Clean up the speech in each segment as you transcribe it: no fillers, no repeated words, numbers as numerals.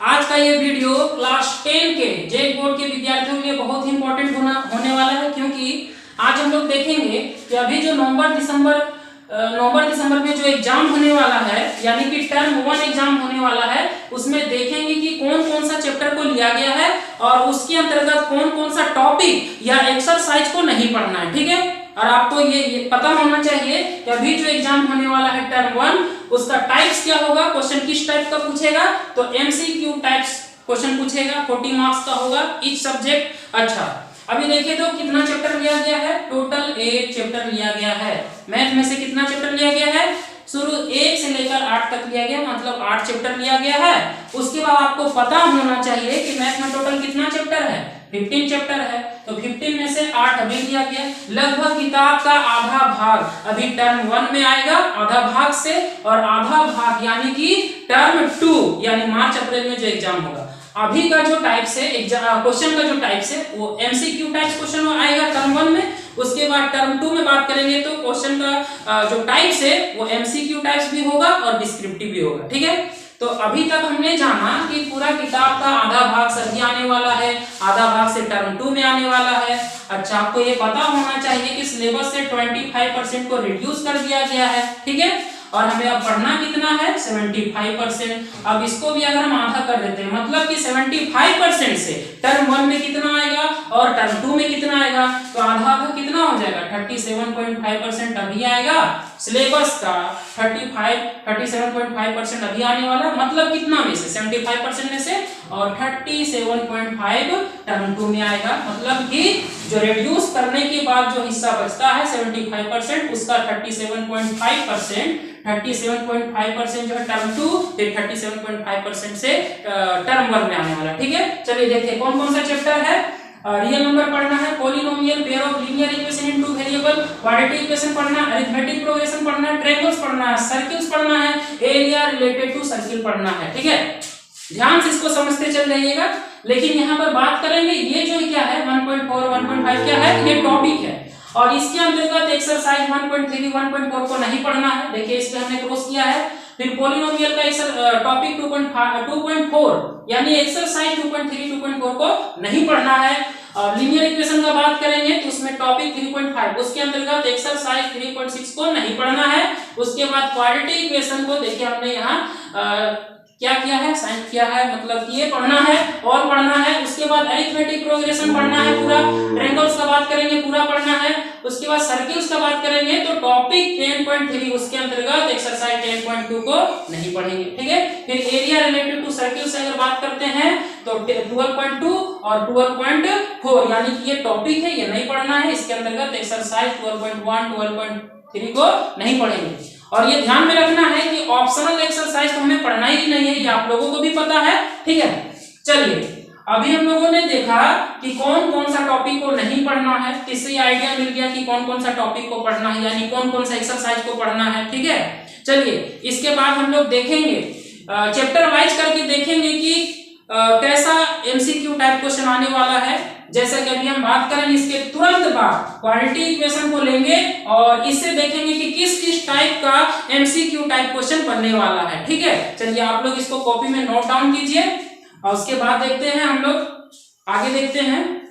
आज का ये वीडियो क्लास 10 के जेईई बोर्ड के विद्यार्थियों के लिए बहुत ही इंपॉर्टेंट होने वाला है, क्योंकि आज हम लोग देखेंगे कि अभी जो नवंबर दिसंबर में जो एग्जाम होने वाला है, यानी कि टर्म 1 एग्जाम होने वाला है, उसमें देखेंगे कि कौन कौन सा चैप्टर को लिया गया है और उसके अंतर्गत कौन कौन सा टॉपिक या एक्सरसाइज को नहीं पढ़ना है। ठीक है, और आपको ये पता होना चाहिए कि अभी जो एग्जाम होने वाला है टर्म 1, उसका टाइप्स क्या होगा, क्वेश्चन किस टाइप का पूछेगा, तो एमसीक्यू टाइप्स क्वेश्चन पूछेगा, 40 मार्क्स का होगा ईच सब्जेक्ट। अच्छा, अभी देखिए तो कितना चैप्टर लिया गया है, टोटल 8 चैप्टर लिया गया है। मैथ में से कितना चैप्टर लिया गया है, शुरू 1 से लेकर 8 तक लिया गया, मतलब 8 चैप्टर लिया गया है। उसके बाद आपको पता होना चाहिए कि मैथ में टोटल कितना चैप्टर है, 15 चैप्टर है, तो 15 में से 8 अभी लिया गया। लगभग किताब का आधा भाग अभी टर्म 1 में आएगा, आधा भाग से, और आधा भाग यानी कि टर्म 2 यानी मार्च अप्रैल में जो एग्जाम होगा। अभी का जो टाइप्स है क्वेश्चन का जो टाइप्स है वो एमसीक्यू टाइप्स क्वेश्चन आएगा टर्म 1 में। उसके बाद टर्म 2 में बात करेंगे तो क्वेश्चन का जो टाइप्स है वो एमसीक्यू टाइप्स भी होगा और डिस्क्रिप्टिव भी होगा। ठीक है, तो अभी तक हमने जाना कि पूरा किताब का आधा भाग सभी आने वाला है, आधा भाग से टर्म 2 में आने वाला है। अच्छा, आपको ये पता होना चाहिए कि सिलेबस से 25% को रिड्यूस कर दिया गया है। ठीक है, और हमें अब पढ़ना कितना है, 75%। अब इसको भी अगर हम आधा कर देते हैं, मतलब कि 75% से टर्म 1 में कितना आएगा और टर्म 2 में कितना आएगा, तो आधा आधा कितना हो जाएगा, 37.5% अभी आएगा। सिलेबस का 37.5% अभी आने वाला, मतलब कितना में से, 75% में से, और 37.5 टर्म 2 में आएगा। मतलब कि जो रिड्यूस करने के बाद जो हिस्सा बचता है 75%, उसका 37.5% जो है टर्म 2, फिर 37.5% से टर्म 1 में आने वाला। ठीक है, चलिए देखिए कौन कौन सा चैप्टर है। रियल नंबर पढ़ना है, polynomial, pair of linear equation in two variable, quadratic equation पढ़ना है, अरिथमेटिक प्रोग्रेशन पढ़ना है, ट्रायंगल्स पढ़ना है, सर्किल्स पढ़ना है, एरिया रिलेटेड टू सर्किल पढ़ना है। ठीक है, ध्यान से इसको समझते चल जाइएगा। लेकिन यहाँ पर बात करेंगे ये जो क्या है 1.4 1.5 क्या है, ये टॉपिक है, और इसके अंतर्गत एक्सरसाइज 1.3 1.4 को नहीं पढ़ना है। देखिए इसमें हमने क्रॉस किया है। फिर पॉलिनोमियल का टॉपिक 2.4 यानी एक्सरसाइज 2.3 2.4 को नहीं पढ़ना है। और लीनियर इक्वेशन का बात करेंगे तो उसमें टॉपिक 3.5, उसके अंतर्गत एक्सरसाइज 3.6 को नहीं पढ़ना है। उसके बाद क्वाड्रेटिक इक्वेशन को देखिए हमने यहाँ क्या किया है, साइन किया है, मतलब ये पढ़ना है और पढ़ना है। उसके बाद अरिथमेटिक प्रोग्रेशन पढ़ना है पूरा, ट्रायंगल्स का बात करेंगे पूरा पढ़ना है। उसके बाद सर्किल्स का बात करेंगे तो टॉपिक 10.3 उसके अंतर्गत एक्सरसाइज 10.2 को नहीं पढ़ेंगे। ठीक है, फिर एरिया रिलेटेड टू सर्किल से अगर बात करते हैं तो 12.2 और 12.4 यानी कि ये टॉपिक है, ये नहीं पढ़ना है। इसके अंतर्गत एक्सरसाइज 12.1 12.3 को नहीं पढ़ेंगे। और ये ध्यान में रखना है कि ऑप्शनल एक्सरसाइज तो हमें पढ़ना ही नहीं है, ये आप लोगों को भी पता है। ठीक है, चलिए अभी हम लोगों ने देखा कि कौन कौन सा टॉपिक को नहीं पढ़ना है, इससे आइडिया मिल गया कि कौन कौन सा टॉपिक को पढ़ना है, यानी कौन कौन सा एक्सरसाइज को पढ़ना है। ठीक है, चलिए इसके बाद हम लोग देखेंगे चैप्टर वाइज करके देखेंगे कि कैसा एमसीक्यू टाइप क्वेश्चन आने वाला है। जैसा कि अभी हम बात करेंगे, इसके तुरंत बाद क्वाड्रेटिक इक्वेशन को लेंगे और इससे देखेंगे कि किस किस टाइप का एमसीक्यू टाइप क्वेश्चन बनने वाला है। ठीक है, चलिए आप लोग इसको कॉपी में नोट डाउन कीजिए और उसके बाद देखते हैं, हम लोग आगे देखते हैं।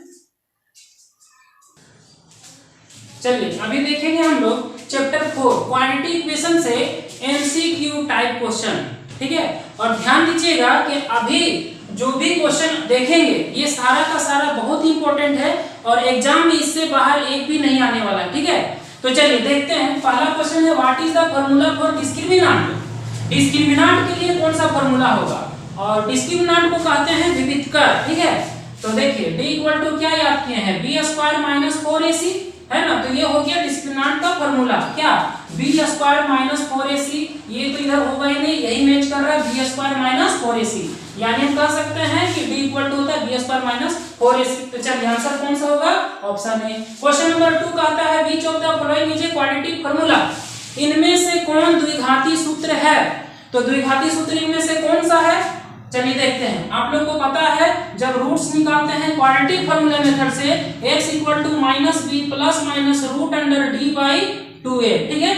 चलिए अभी देखेंगे हम लोग चैप्टर 4 क्वाड्रेटिक इक्वेशन से एमसीक्यू टाइप क्वेश्चन। ठीक है, और ध्यान दीजिएगा कि अभी जो भी क्वेश्चन देखेंगे ये सारा का सारा बहुत इंपॉर्टेंट है और एग्जाम में इससे बाहर एक भी नहीं आने वाला। ठीक है, तो चलिए देखते हैं। पहला क्वेश्चन है, what is the formula for discriminant. Discriminant के लिए कौन सा फार्मूला होगा, और डिस्क्रिमिनेंट को कहते हैं विविधकर। ठीक है, तो देखिए d इक्वल टू क्या याद किए हैं, b स्क्वायर माइनस 4ac है ना, तो ये हो गया डिस्क्रिमिनेंट का फार्मूला। क्या, b स्क्वायर माइनस 4ac, ये तो इधर होगा ही नहीं, यही मैच कर रहा है, b स्क्वायर माइनस 4ac, यानी हम कह सकते हैं कि d इक्वल टू होता है b स्क्वायर माइनस 4ac। तो चलिए आंसर कौन सा होगा, ऑप्शन ए। क्वेश्चन नंबर 2 कहता है which of the following is a quadratic formula, इनमें से कौन द्विघाती सूत्र है। तो द्विघाती सूत्र इनमें से कौन सा है, चलिए देखते हैं। आप लोग को पता है जब रूट्स निकालते हैं क्वाड्रेटिक फार्मूला मेथड से, x equal to minus B plus minus root under D by 2a। ठीक है,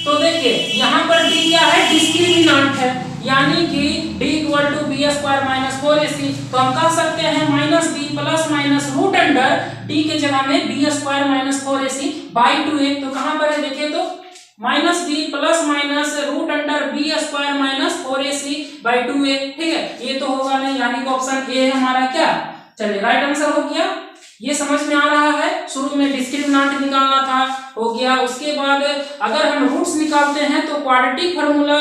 तो देखिए यहाँ पर डी क्या है, डिस्क्रिमिनेंट है। यानी कि d equal to B square minus 4ac, तो हम कह सकते हैं minus B plus minus root under d के जगह में B square minus 4ac by 2a। तो कहां पर है देखिए, तो minus B plus minus root under B square minus 4ac by 2a। ठीक है, ये तो होगा नहीं, यानी कि ऑप्शन ए है हमारा क्या, चलिए राइट आंसर हो गया। ये समझ में आ रहा है, शुरू में डिस्क्रिमिनेंट निकालना था, हो गया। उसके बाद अगर हम रूट्स निकालते हैं तो क्वाड्रेटिक फार्मूला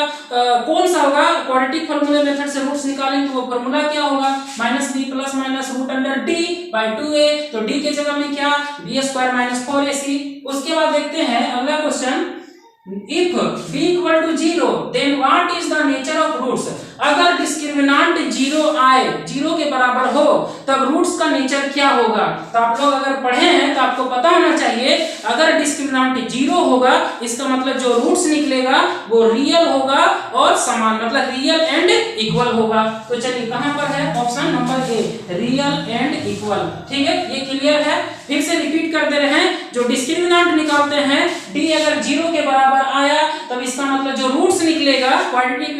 कौन सा होगा, क्वाड्रेटिक फार्मूला मेथड से रूट्स निकालेंगे तो वो फार्मूला क्या होगा, minus B plus minus root under D by 2a। तो डी के जगह में क्या, बी स्क्वायर माइनस 4ac। उसके बाद देखते हैं अगला question, if b equal to 0 then what is the nature of roots। अगर डिस्क्रिमिनेंट 0 आए, 0 के बराबर हो, तब रूट्स का नेचर क्या होगा। तो आप लोग अगर पढ़े हैं तो आपको पता होना चाहिए, अगर डिस्क्रिमिनेंट 0 होगा इसका मतलब जो रूट्स निकलेगा वो रियल होगा और समान, मतलब रियल एंड इक्वल होगा। तो चलिए कहां पर है, option number A, real and equal. ठीक है, ये क्लियर है। फिर से रिपीट कर दे रहे हैं, जो डिस्क्रिमिनेंट निकालते हैं d अगर 0 के बराबर आया तब इसका मतलब जो रूट्स निकलेगा क्वाड्रेटिक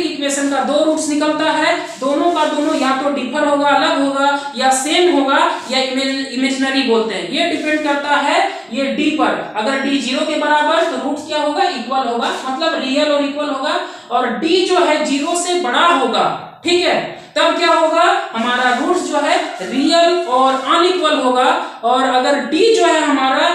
इक्वेशन का दो रूट्स निकलता है, दोनों का दोनों या तो डिफर होगा, अलग होगा, या सेम होगा, या इमेजिनरी बोलते हैं। ये डिपेंड करता है ये d पर। अगर d 0 के बराबर तो रूट क्या होगा, इक्वल होगा, मतलब रियल और इक्वल होगा। और d जो है 0 से बड़ा होगा, ठीक है, तब क्या होगा, हमारा रूट्स जो है रियल और अनइक्वल होगा। और अगर d जो है हमारा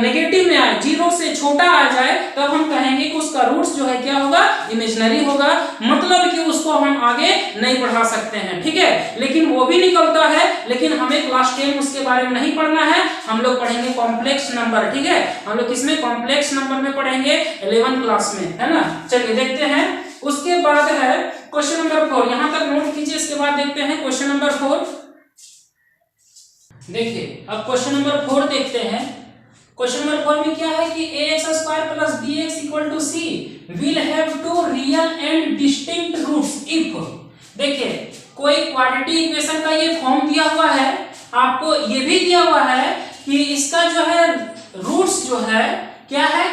नेगेटिव में आए, 0 से छोटा आ जाए, तब हम कहेंगे कि उसका रूट्स जो है क्या होगा, इमेजिनरी होगा, मतलब कि उसको हम आगे नहीं बढ़ा सकते हैं। ठीक है, लेकिन वो भी निकलता है, लेकिन हमें क्लास 10 उसके बारे में नहीं पढ़ना है, हम लोग पढ़ेंगे कॉम्प्लेक्स नंबर। ठीक है, हम लोग किसमें, कॉम्प्लेक्स नंबर में पढ़ेंगे 11 क्लास में, है ना। चलिए देखते हैं, उसके बाद है क्वेश्चन नंबर 4, यहां तक नोट कीजिए। इसके बाद देखते हैं क्वेश्चन नंबर 4। देखिए अब क्वेश्चन नंबर 4 देखते हैं। क्वेश्चन नंबर 4 में क्या है कि ax² plus bx equal to c will have two real and distinct roots if. देखिए कोई क्वाड्रेटिक इक्वेशन का ये फॉर्म दिया हुआ है, आपको ये भी दिया हुआ है कि इसका जो है रूट्स जो है क्या है,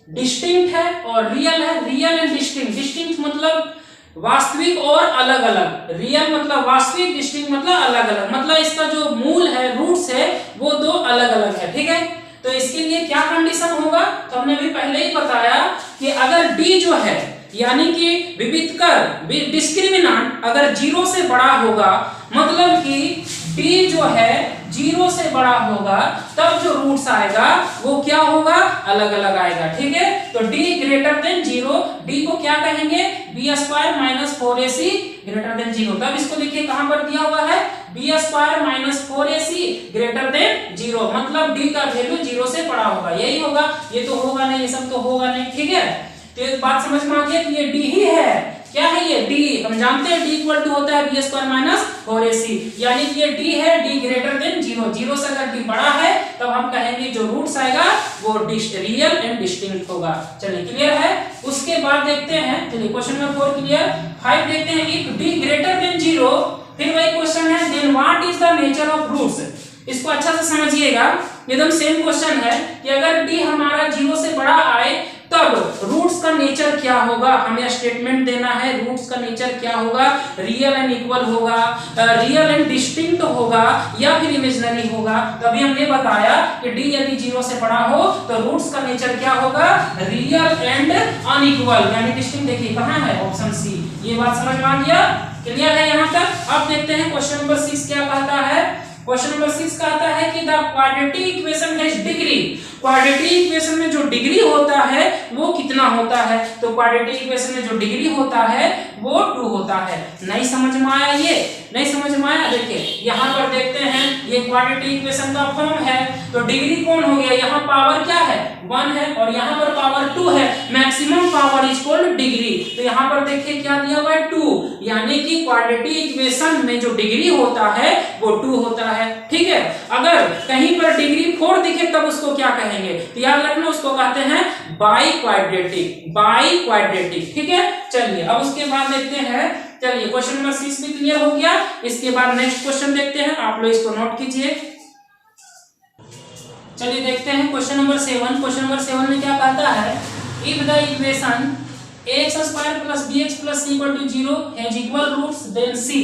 डिस्टिंक्ट है और रियल है। रियल एंड डिस्टिंक्ट, डिस्टिंक्ट मतलब वास्तविक और अलग अलग, रियल मतलब वास्तविक, डिस्टिंक्ट मतलब अलग अलग, मतलब इसका जो मूल है, रूट्स है, वो दो अलग अलग है। ठीक है, तो इसके लिए क्या कंडीशन होगा, तो हमने भी पहले ही बताया कि अगर d जो है यानी कि विविधकर डिस्क्रिमिनेंट अगर 0 से बड़ा होगा, मतलब कि d जो है 0 से बड़ा होगा, तब जो रूट्स आएगा वो क्या होगा, अलग अलग आएगा। ठीक है, तो d ग्रेटर देन 0, d को क्या कहेंगे, b² minus 4ac greater than 0। तब इसको देखिए कहां पर दिया हुआ है, b² minus 4ac greater than 0, मतलब d का वैल्यू 0 से बड़ा होगा, यही होगा। ये तो होगा नहीं, ये सब तो होगा नहीं। ठीक है, तो एक बात समझ में आ गया कि ये d ही है। क्या है ये d, हम जानते हैं d इक्वल टू होता है b² माइनस 4ac, यानी कि ये d है, d ग्रेटर देन 0, 0 से अगर d बड़ा है तब हम कहेंगे जो रूट्स आएगा वो रियल एंड डिस्टिंक्ट होगा। चलिए क्लियर है। उसके बाद देखते हैं, चलिए क्वेश्चन नंबर 4 क्लियर। 5 देखते हैं, इफ d ग्रेटर देन 0, फिर वही क्वेश्चन है, then what is the nature of roots. इसको अच्छा से समझिएगा, एकदम सेम क्वेश्चन है कि अगर d हमारा 0 से बड़ा आए तब रूट्स का नेचर क्या होगा, हमें स्टेटमेंट देना है। रूट्स का नेचर क्या होगा, रियल एंड इक्वल होगा, रियल एंड डिस्टिंक्ट होगा, या फिर इमेजिनरी होगा। तभी हमने बताया कि d यदि 0 से बड़ा हो तो रूट्स का नेचर क्या होगा, रियल एंड अनइक्वल, यानी डिस्टिंक्ट। देखिए कहां है, ऑप्शन सी। ये बात समझ में आ गया, क्लियर है यहां तक। अब देखते हैं क्वेश्चन नंबर 6 क्या कहता है। क्वेश्चन नंबर 6 कहता है कि the quadratic equation has degree. Quadratic equation में जो डिग्री होता है वो कितना होता है, तो क्वाड्रेटिक इक्वेशन में जो डिग्री होता है वो 2 होता है। नहीं समझ में आया, ये नहीं समझ में आया। देखिए यहाँ पर देखते हैं, ये क्वाड्रेटिक इक्वेशन का फॉर्म है, तो डिग्री कौन हो गया, यहाँ पावर क्या है, 1 है, और यहाँ पर पावर 2 है। Maximum power is called degree. तो यहाँ पर देखिए क्या दिया हुआ है, 2, यानी कि क्वाड्रेटिक इक्वेशन में जो डिग्री होता है वो 2 होता है। ठीक है, अगर कहीं पर डिग्री 4 दिखे तब उसको क्या कहेंगे, तो याद रखना, उसको कहते हैं बाई क्वाड्रेटिक, बाई क्वाड्रेटिक। ठीक है, चलिए अब उसके बाद देखते हैं। चलिए क्वेश्चन नंबर 6 भी क्लियर हो गया। इसके बाद नेक्स्ट क्वेश्चन देखते हैं, आप लोग इसको नोट कीजिए। चलिए देखते हैं क्वेश्चन नंबर 7। क्वेश्चन नंबर 7 में क्या कहता है, if the equation ax square plus bx plus c equal to 0 has equal roots then c।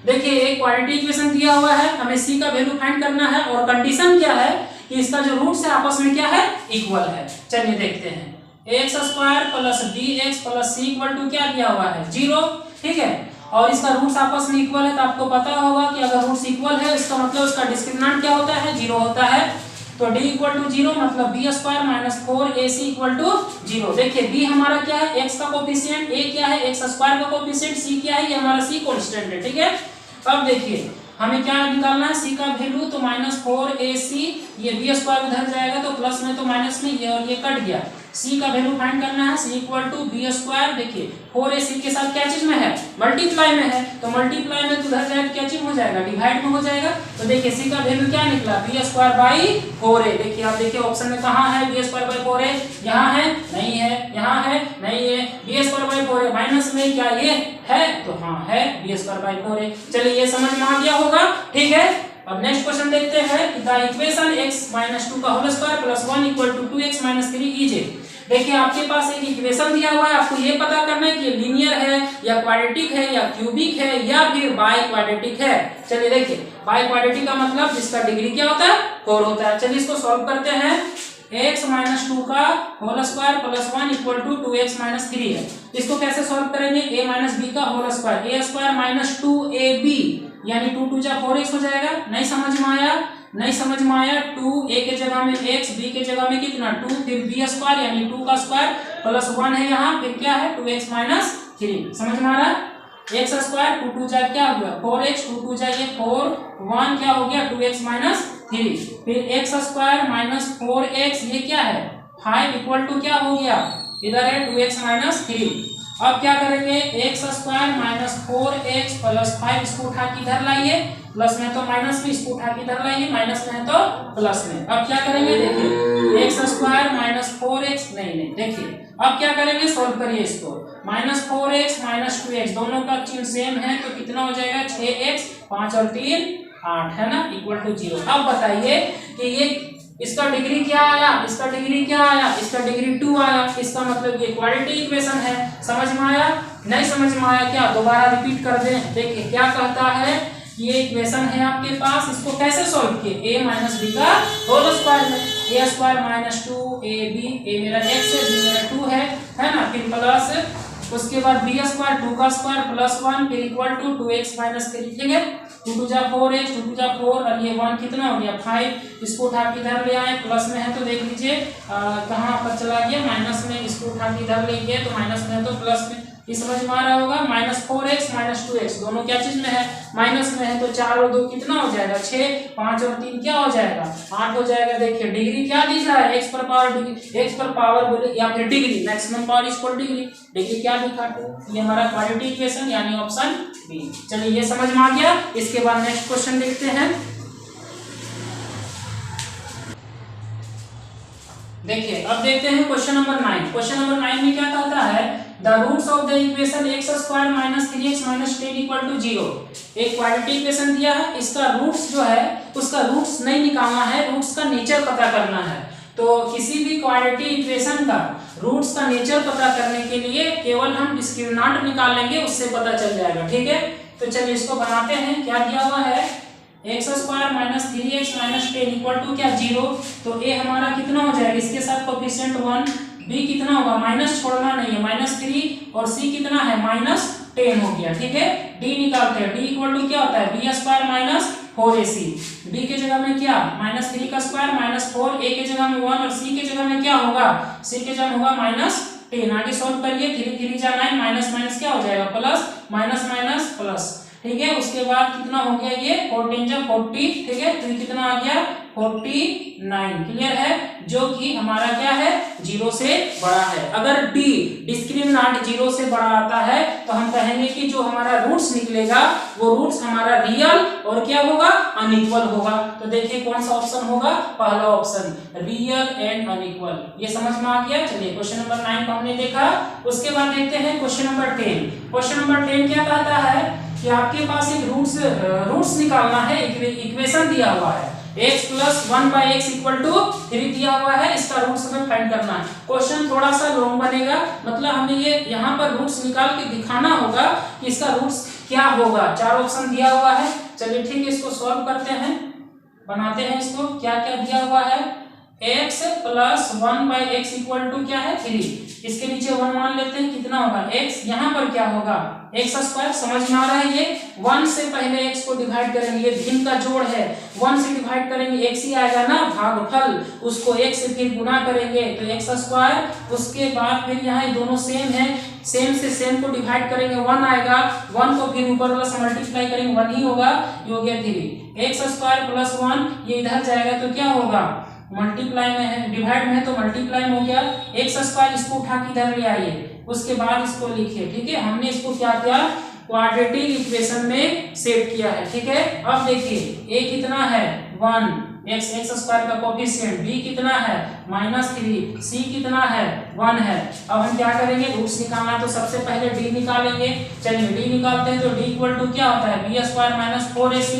देखिए एक क्वाड्रेटिक इक्वेशन दिया हुआ है, हमें c का वैल्यू फाइंड करना है और कंडीशन क्या है कि इसका जो रूट्स है आपस में क्या है, इक्वल है। चलिए देखते हैं, x square plus bx plus c equal to क्या दिया हुआ है, 0, ठीक है, और इसका रूट्स आपस में इक्वल है। तो आपको पता होगा कि अगर रूट्स इक्वल है इसका मतलब उसका डिस्क्रिमिनेंट क्या होता है, 0 होता है। तो d इक्वल टू 0 मतलब b square minus 4ac equal to 0। देखिए b हमारा क्या है, x का कोफिशिएंट, a क्या है x स्क्वायर का कोफिशिएंट, c क्या है, ये हमारा c कांस्टेंट है, ठीक है। अब देखिए हमें क्या निकालना है, c का वैल्यू, तो माइनस 4ac, ये b स्क्वायर उधर जाएगा तो प्लस में तो माइनस में, ये और ये कट गया। c का वैल्यू फाइंड करना है, c equal to b square, देखिए 4ac के साथ क्या चीज में है, मल्टीप्लाई में है, तो मल्टीप्लाई में तो उधर जाएगा क्या चीज हो जाएगा, डिवाइड में हो जाएगा। तो देखिए c का वैल्यू क्या निकला, b स्क्वायर बाई 4a। देखिए आप देखिए ऑप्शन में कहाँ है b स्क्वायर बाई 4a, यहाँ है नहीं है, यहाँ है नहीं है, b square by 4a minus में क्या ये है, तो हाँ है b स्क्वायर बाई 4a। चलिए ये समझ में आ गया होगा, ठीक है। अब नेक्स्ट क्वेश्चन देखते हैं कि द इक्वेशन x - 2 का whole square plus 1 equal to 2x - 3 is. देखिए आपके पास एक इक्वेशन दिया हुआ है, आपको ये पता करना है कि लीनियर है या क्वाड्रेटिक है या क्यूबिक है या फिर बाई क्वाड्रेटिक है। चलिए देखिए बाई क्वाड्रेटिक का मतलब जिसका डिग्री क्या होता है, 4 होता है। चलिए इसको सॉल्व करते हैं, x - 2 का whole square plus 1 equal to 2x - 3 है। इसको कैसे सॉल्व करेंगे, a - b का whole square, a square minus 2ab यानी 2 2 जा 4x हो जाएगा। नहीं समझ में आया, नहीं समझ में आया, 2 a के जगह में x, b के जगह में कितना 2, फिर b स्क्वायर यानी 2 का स्क्वायर प्लस 1 है यहाँ, फिर क्या है 2x - 3। समझ में आ रहा है, x स्क्वायर 2 2 जा क्या हो गया 4x, 2 2 जा ये 4, 1 क्या हो गया 2x - 3, फिर x स्क्वायर माइनस 4x ये क्या है 5 इक्वल टू क्या हो गया, इधर है 2x - 3। अब क्या करेंगे, x square minus 4x plus 5 इसको उठा के इधर लाइए, प्लस में तो माइनस में, इसको उठा के इधर लाइए, माइनस में है तो प्लस में। अब क्या करेंगे, देखिए x स्क्वायर माइनस 4x, नहीं देखिए अब क्या करेंगे, सोल्व करिए इसको, माइनस 4x माइनस 2x दोनों का चिन्ह सेम है तो कितना हो जाएगा 6x, 5 और 3 8 है ना, इक्वल टू 0। अब बताइए कि ये इसका डिग्री क्या आया, इसका डिग्री क्या आया, इसका डिग्री 2 आया, इसका मतलब ये क्वाड्रेटिक इक्वेशन है। समझ में आया, नहीं समझ में आया क्या, दोबारा रिपीट कर दें। देखिए क्या कहता है, ये इक्वेशन है आपके पास, इसको कैसे सॉल्व किए, a - b का होल स्क्वायर में, a square minus 2ab, a मेरा x है, b मेरा 2 है ना, फिर प्लस उसके बाद b स्क्वायर 2 का स्क्वायर प्लस 1 फिर इक्वल टू 2x - 3, ठीक है, 2 2 जा 4x, 2 2 जा 4 और ये 1 कितना हो गया 5, इसको उठा के इधर ले आए, प्लस में है तो देख लीजिए कहाँ पर चला गया, माइनस में, इसको उठा के इधर ले गए तो माइनस में है तो प्लस में, ये समझ में आ रहा होगा। माइनस 4x माइनस 2x दोनों क्या चीज में है, माइनस में है, तो 4 और 2 कितना हो जाएगा 6, 5 और 3 क्या हो जाएगा 8 हो जाएगा। देखिए डिग्री क्या दिख रहा है, x पर पावर डिग्री, x पर पावर बोले या फिर degree, maximum power equal degree, degree क्या दिखा, ये हमारा क्वाड्रेटिक इक्वेशन यानी ऑप्शन बी। चलिए ये समझ में आ गया। इसके बाद नेक्स्ट क्वेश्चन देखते हैं। देखिए अब देखते हैं क्वेश्चन नंबर 9। क्वेश्चन नंबर 9 में क्या कहता है, the roots of the equation x square minus 3x minus 10 equal to 0। एक क्वाड्रेटिक इक्वेशन दिया है, इसका रूट्स जो है उसका रूट्स नहीं निकालना है, रूट्स का नेचर पता करना है। तो किसी भी क्वाड्रेटिक इक्वेशन का रूट्स का नेचर पता करने के लिए केवल हम डिस्क्रिमिनेंट निकालेंगे, उससे पता चल जाएगा, ठीक है। तो चलिए इसको बनाते हैं। क्या दिया हुआ है, x square minus 3x minus 10 equal to क्या 0। तो a हमारा कितना हो जाएगा, इसके साथ कोफिशिएंट 1, b कितना होगा, माइनस छोड़ना नहीं है -3, और c कितना है -10 हो गया, ठीक है। d निकालते हैं, d इक्वल टू क्या होता है b square minus 4ac, b के जगह में क्या -3 का स्क्वायर माइनस 4, a के जगह में 1 और c के जगह में क्या होगा, c के जगह होगा -10। आगे सॉल्व करिए, 3 3 जा 9, माइनस माइनस क्या हो जाएगा प्लस, माइनस माइनस प्लस, ठीक है। उसके बाद कितना हो गया ये 14 जा 40, ठीक है, तो कितना आ गया 49, क्लियर है, जो कि हमारा क्या है 0 से बड़ा है। अगर d डिस्क्रिमिनेंट 0 से बड़ा आता है तो हम कहेंगे कि जो हमारा रूट्स निकलेगा वो रूट्स हमारा रियल और क्या होगा अनइक्वल होगा। तो देखिए कौन सा ऑप्शन होगा, पहला ऑप्शन रियल एंड अनइक्वल। ये समझ में आ गया। चलिए क्वेश्चन नंबर 9 को हमने देखा। उसके बाद देखते हैं क्वेश्चन नंबर 10। क्वेश्चन नंबर 10 क्या कहता है कि आपके पास एक रूट्स निकालना है, इक्वेशन दिया हुआ है, x plus 1/x equal to 3 दिया हुआ है, इसका रूट्स हमें फाइंड करना है। क्वेश्चन थोड़ा सा लॉन्ग बनेगा, मतलब हमें ये यहाँ पर रूट्स निकाल के दिखाना होगा कि इसका रूट्स क्या होगा। 4 ऑप्शन दिया हुआ है, चलिए ठीक है इसको सॉल्व करते हैं, बनाते हैं इसको। क्या क्या दिया हुआ है, x plus 1/x equal to क्या है 3, इसके नीचे 1 मान लेते हैं, कितना होगा x, यहाँ पर क्या होगा x स्क्वायर, समझ में आ रहा है। ये 1 से पहले x को डिवाइड करेंगे, ये भिन्न का जोड़ है, 1 से डिवाइड करेंगे x ही आएगा ना भागफल, उसको x से फिर गुना करेंगे तो x स्क्वायर, उसके बाद फिर यहाँ दोनों सेम है, सेम से सेम को डिवाइड करेंगे 1 आएगा, 1 को फिर ऊपर वाला से मल्टीप्लाई करेंगे 1 ही होगा, ये हो गया 3, x स्क्वायर प्लस 1 ये इधर जाएगा तो क्या होगा, मल्टीप्लाई में है, डिवाइड में है तो मल्टीप्लाई में हो गया, x स्क्वायर इसको उठा के इधर ले आइए, उसके बाद इसको लिखिए, ठीक है। हमने इसको क्या किया, क्वाड्रेटिक इक्वेशन में सेट किया है, ठीक है। अब देखिए a कितना है 1, x स्क्वायर का कोफिशिएंट, b कितना है -3, c कितना है 1 है। अब हम क्या करेंगे, रूट्स निकालना है तो सबसे पहले d निकालेंगे, चलिए d निकालते हैं तो d इक्वल टू क्या होता है b स्क्वायर -4ac,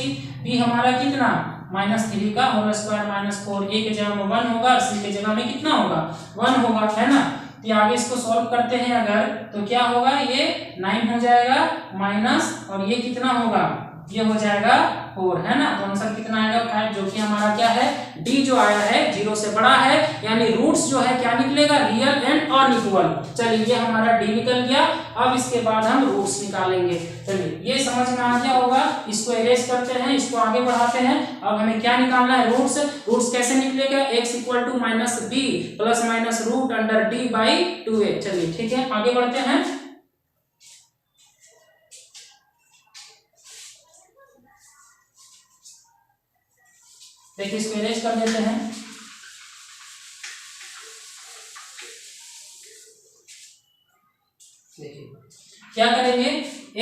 b हमारा कितना -3 का होल स्क्वायर -4, a के जगह में 1 होगा और c के जगह में कितना होगा 1 होगा, है ना। तो आगे इसको सॉल्व करते हैं अगर, तो क्या होगा, ये 9 हो जाएगा माइनस, और ये कितना होगा, ये हो जाएगा 4, है ना। तो आंसर कितना आएगा 5, जो कि हमारा क्या है, डी जो आया है 0 से बड़ा है, यानी रूट्स जो है क्या निकलेगा, रियल एंड अनइक्वल। चलिए ये हमारा डी निकल गया। अब इसके बाद हम रूट्स निकालेंगे, चलिए ये समझ में आ गया होगा, इसको इरेज करते हैं, इसको आगे बढ़ाते हैं। अब हमें क्या निकालना है, रूट्स। रूट्स कैसे निकलेगा, x equal to -b plus minus root under d/2a। चलिए ठीक है आगे बढ़ते हैं। देखिए इसको इरेज कर देते हैं। देखिए क्या करेंगे,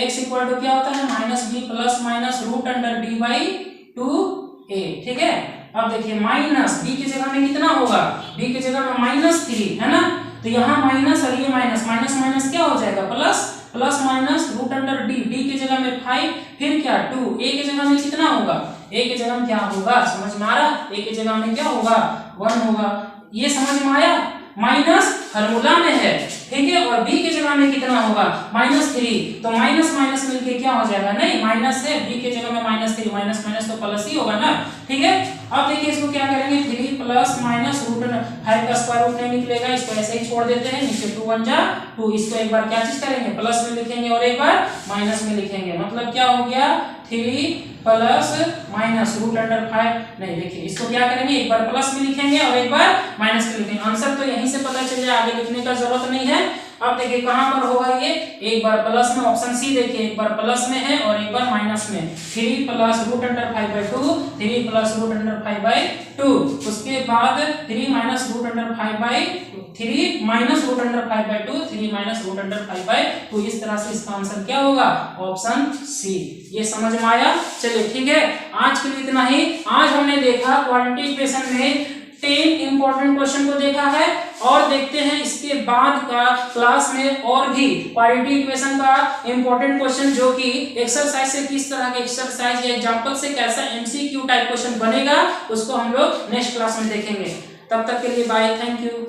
x इक्वल टू क्या होता है -b plus minus root under d/2a, ठीक है। अब देखिए माइनस b की जगह में कितना होगा, b की जगह में -3 है ना, तो यहाँ माइनस और ये माइनस, माइनस माइनस क्या हो जाएगा plus, plus minus root under d, d की जगह में 5, फिर क्या 2, a की जगह में कितना होगा, a की जगह में क्या होगा, समझ में आ रहा, a की जगह में क्या होगा 1 होगा, ये समझ में आया। माइनस फार्मूला में है, ठीक है, और b की जगह में कितना होगा -3, तो माइनस माइनस मिलके क्या हो जाएगा, नहीं माइनस है, b की जगह में -3, माइनस माइनस तो प्लस ही होगा ना, ठीक है। अब देखिए इसको क्या करेंगे, 3 प्लस माइनस रूट 5 का स्क्वायर रूट नहीं निकलेगा, इसको ऐसे ही छोड़ देते हैं, नीचे 2 1 जा 2, इसको एक बार क्या चीज करेंगे प्लस में लिखेंगे और एक बार माइनस में लिखेंगे, मतलब क्या हो गया 3 प्लस माइनस रूट अंडर 5, नहीं देखिए इसको क्या करेंगे, एक बार प्लस में लिखेंगे और एक बार माइनस में लिखेंगे। आंसर तो यहीं से पता चल जाए, आगे लिखने का जरूरत नहीं है। अब देखिए कहां पर होगा ये, एक बार प्लस में, ऑप्शन सी देखिए, एक बार प्लस में है और एक बार माइनस में। 3 plus root under 5/2, 3 plus root under 5/2, उसके बाद 3 minus root under 5/3 minus root under 5/2, 3 minus root under 5/2, इस तरह से इसका आंसर क्या होगा, ऑप्शन सी। ये समझ में आया। चलिए ठीक है, आज के लिए इतना ही। आज हमने देखा क्वाड्रेटिक इक्वेशन में 10 इंपॉर्टेंट क्वेश्चन को देखा है, और देखते हैं इसके बाद का क्लास में और भी क्वाड्रेटिक इक्वेशन का इंपॉर्टेंट क्वेश्चन, जो कि एक्सरसाइज से किस तरह के एक्सरसाइज या एग्जांपल से कैसा एमसीक्यू टाइप क्वेश्चन बनेगा, उसको हम लोग नेक्स्ट क्लास में देखेंगे। तब तक के लिए बाय, थैंक यू।